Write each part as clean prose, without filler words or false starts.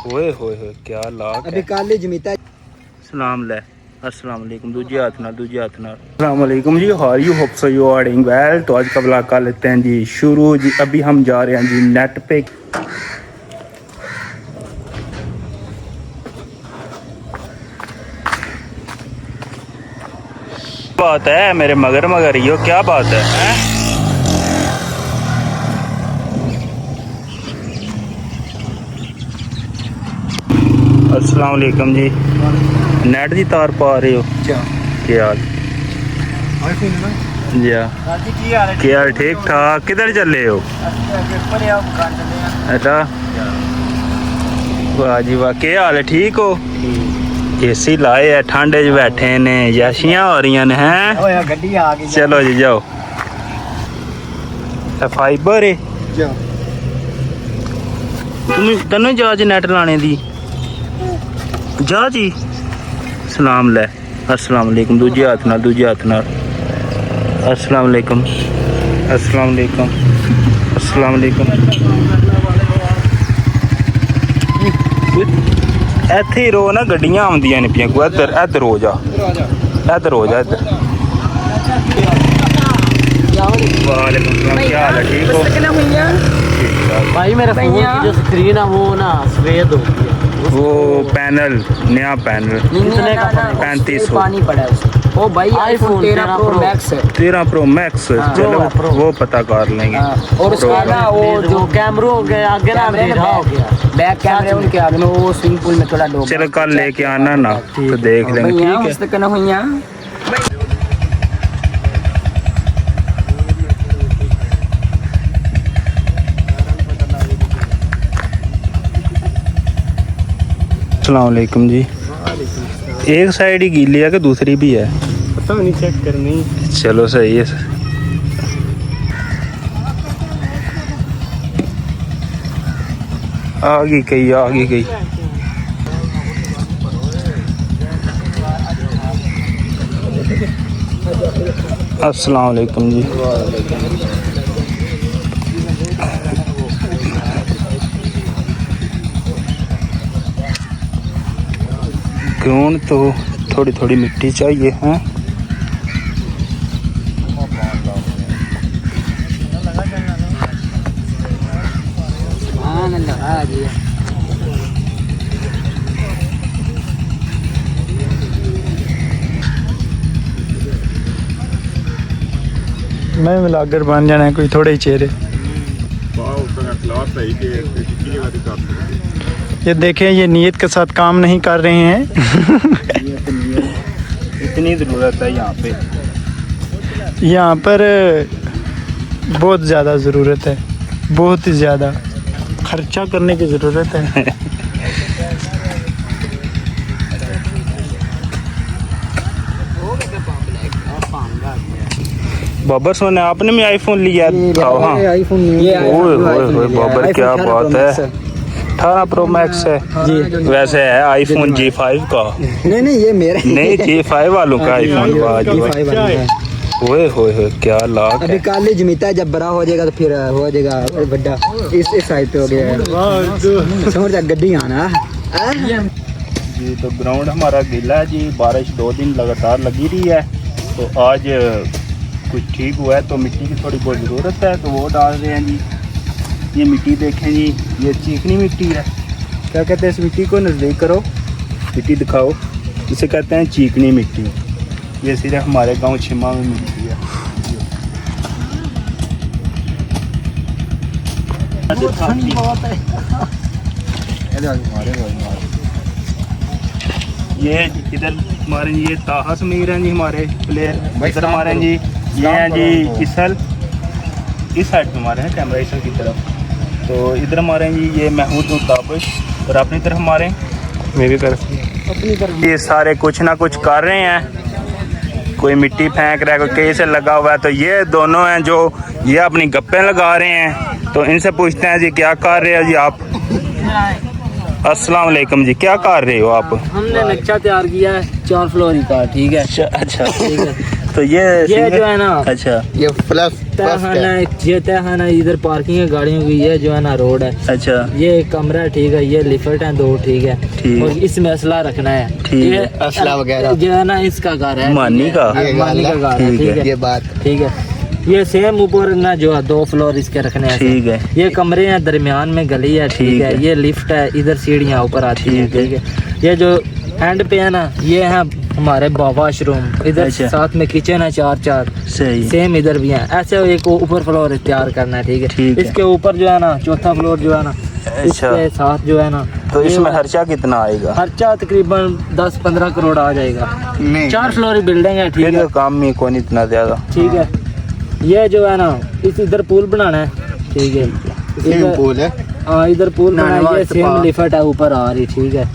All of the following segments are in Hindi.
ओए होए क्या लाख अभी काले जमीता सलाम ले अस्सलाम वालेकुम दूजे हाथ नाल अस्सलाम वालेकुम जी how you hope so you are doing well. तो आज का ब्लॉग कर लेते हैं जी शुरू जी। अभी हम जा रहे हैं जी नेट पे। बात है मेरे मगर यो क्या बात है, अस्सलाम वालेकुम जी। नेट दी तार पा रहे हो क्या हाल जी? क्या हाल ठीक ठाक। किधर चले हो? अच्छा वाह जी वाह। क्या हाल है ठीक हो? एसी लाए है ठंडे च बैठे ने याशियां हो रही ने हैं। चलो जी जाओ। फाइबर है तेन जाच नेट लाने दी जा जी। सलाम ले अस्सलाम वालेकुम दूजे हाथ नाल अस्सलाम वालेकुम अस्सलाम वालेकुम अस्सलाम वालेकुम। इत्थे ही रो ना गड्डियां आउंदियां ने पियां। इधर इधर हो जा इधर हो जा इधर। वालेकुम सलाम क्या हाल है ठीक हो? भाई मेरा फोन की जो स्क्रीन है वो ना सफेद हो गई है। वो पैनल नया पैनल कितने का 3500 पानी पड़ा है उसमें। ओ भाई आईफोन 13 प्रो मैक्स है। 13 प्रो मैक्स। चलो वो पता कर लेंगे। और उसका ना वो जो कैमरा हो गया आगे ना अंधेरा हो गया। बैक कैमरे उनके आगे में वो स्विमिंग पूल में थोड़ा डूब। चलो कल लेके आना ना तो देख लेंगे ठीक है। मस्त करना हुईया। अस्सलाम वालेकुम जी। एक साइड ही गीली है कि दूसरी भी है? पता नहीं चेक करनी। चलो सही है। आ गई अस्सलाम वालेकुम जी। क्यों तो थोड़ी थोड़ी मिट्टी चाहिए हैं। मैं व्लॉगर बन जाना है कोई थोड़े ही चेहरे। ये देखें ये नीयत के साथ काम नहीं कर रहे हैं। इतनी ज़रूरत है यहाँ पर बहुत ज़्यादा ज़रूरत है, बहुत ही ज़्यादा खर्चा करने की ज़रूरत है। बाबर सोने आपने भी आईफोन लिया? हाँ बाबर क्या बात है। 18 प्रो मैक्स है जी। वैसे है आईफोन G5 का। नहीं ये मेरा नहीं G5 वालों का आईफोन। ओए होए क्या लाख अभी काले जमीता जब बड़ा हो जाएगा तो फिर हो जाएगा बड़ा। इस साइड पे हो गया समझ जा गड्डी आना जी। तो ग्राउंड हमारा गीला है जी। बारिश 2 दिन लगातार लगी रही है तो आज कुछ ठीक हुआ है। तो मिट्टी की थोड़ी बहुत ज़रूरत है तो वो डाल रहे हैं जी। ये मिट्टी देखें जी, ये चिकनी मिट्टी है। क्या कहते हैं इस मिट्टी को? नज़दीक करो मिट्टी दिखाओ। इसे कहते हैं चिकनी मिट्टी। ये सिर्फ हमारे गांव छिमा में मिलती है। ये इधर हमारे ये ताहा समीर हैं जी हमारे प्लेयर। इधर हमारे जी ये हैं जी इसल। इस साइड पे हमारे हैं कैमरा इसल की तरफ। तो इधर हमारे जी ये महमूद मुताबिश और अपनी तरफ हमारे मेरी तरफ अपनी तरफ ये सारे कुछ ना कुछ कर रहे हैं। कोई मिट्टी फेंक रहा है, कोई कहीं से लगा हुआ है। तो ये दोनों हैं जो ये अपनी गप्पे लगा रहे हैं। तो इनसे पूछते हैं जी क्या कर रहे हो जी आप? अस्सलाम वालेकुम जी क्या कर रहे हो आप? हमने नक्शा तैयार किया है 4 फ्लोर का। ठीक है अच्छा ठीक है। तो ये जो है ना, अच्छा ये प्लस तहखाना, ये तहखाना इधर पार्किंग है गाड़ियों की, ये जो है ना रोड है। अच्छा ये कमरा ठीक है, ये लिफ्ट है 2 ठीक है, ठीक। और इसमें असला रखना है, ठीक ये है। असला वगैरह जो है ना इसका घर है, मानी का? मानी का घर है, ठीक ठीक है। है, ये बात ठीक है। ये सेम ऊपर ना जो है 2 फ्लोर इसके रखने हैं। ठीक है। ये कमरे हैं, दरमियान में गली है, ठीक है। ये लिफ्ट है, इधर सीढ़ियाँ ऊपर आती हैं, ठीक है। ठीक है। ये जो एंड पे है ना, ये है हमारे वॉशरूम, इधर अच्छा। साथ में किचन है 4 सही। सेम इधर भी है। ऐसे एक ऊपर फ्लोर तैयार करना है, ठीक है। ठीक है। इसके ऊपर जो है ना चौथा फ्लोर जो है ना, अच्छा। इसके साथ जो है ना, तो ये इसमें खर्चा कितना आएगा? खर्चा तकरीबन 10-15 करोड़ आ जाएगा। नहीं 4 फ्लोर बिल्डिंग है, ठीक फिर है, तो काम में कौन इतना ज्यादा। ठीक है। ये जो है ना, इस इधर पूल बनाना है, ठीक है। स्विमिंग पूल है, हाँ इधर पूल बनाना है, ये वास्ते सेम पार्क। लिफ्ट है ऊपर आ रही, ठीक है।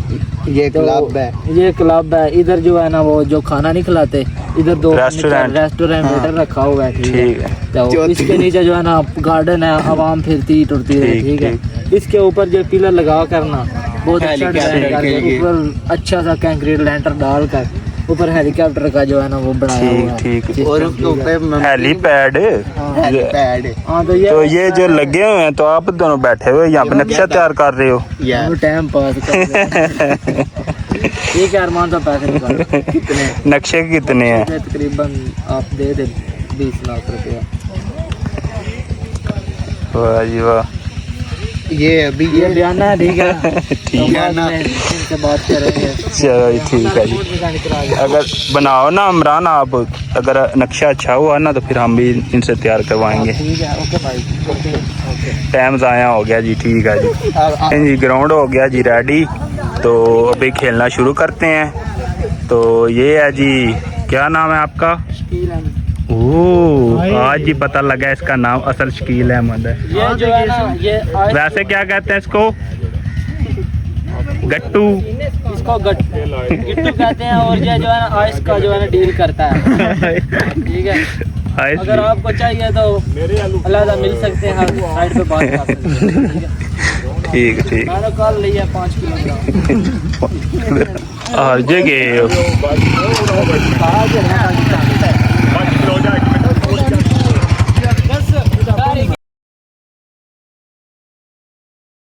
ये तो क्लब है, ये क्लब है। इधर जो है ना वो जो खाना नहीं खिलाते, इधर 2 रेस्टोरेंट। रेस्टोरेंट हाँ। वेटर रखा हुआ है, ठीक ठीक है। है। तो चौथी। इसके नीचे जो है ना गार्डन है, आवाम फिरती टुरती रहे, ठीक, ठीक है। इसके ऊपर जो पिलर लगा कर ना बहुत अच्छा हेलीकॉप्टर डिजाइन के करके लिए। ऊपर अच्छा सा कंक्रीट लेंटर डाल कर ऊपर हेलीकॉप्टर का जो है ना वो बनाया हुआ है। ठीक, ठीक। और उसके ऊपर हेलीपैड। हेलीपैड है। हाँ तो ये जो लगे हुए हैं, तो आप दोनों बैठे हुए यहाँ पे नक्शा तैयार कर रहे हो? यार टाइम पास कर रहे हैं। एक अरमान तो पैसे निकालो कितने नक्शे कितने हैं? तकरीबन आप दे दे 20 लाख रुपया। वाह जी वाह। ये अभी ये बयाना है, ठीक है। ठीक तो है बाद ना। में इनसे बात करेंगे। चलो जी, ठीक है जी। अगर बनाओ ना इमरान आप, अगर नक्शा अच्छा हुआ ना तो फिर हम भी इनसे तैयार करवाएंगे। ठीक है, ओके भाई, ओके ओके। टाइम ज़ाया हो गया जी, ठीक है जी। जी ग्राउंड हो गया जी रेडी, तो अभी खेलना शुरू करते हैं। तो ये है जी, क्या नाम है आपका? ओह, आज ही पता लगा इसका नाम असल शकील अहमद है। ये जो है ना, ये वैसे क्या कहते हैं इसको? गट्टू। इसको गिट्टू कहते हैं, और ये जो है ना आइस का जो है ना डील करता है, ठीक है। आइस अगर भी। आपको चाहिए तो अलग मिल सकते हैं, साइड पे बात कर सकते हैं, ठीक है। ठीक ठीक। मैंने कल लिया 5 किलोग्राम। हर जगह आज है ना,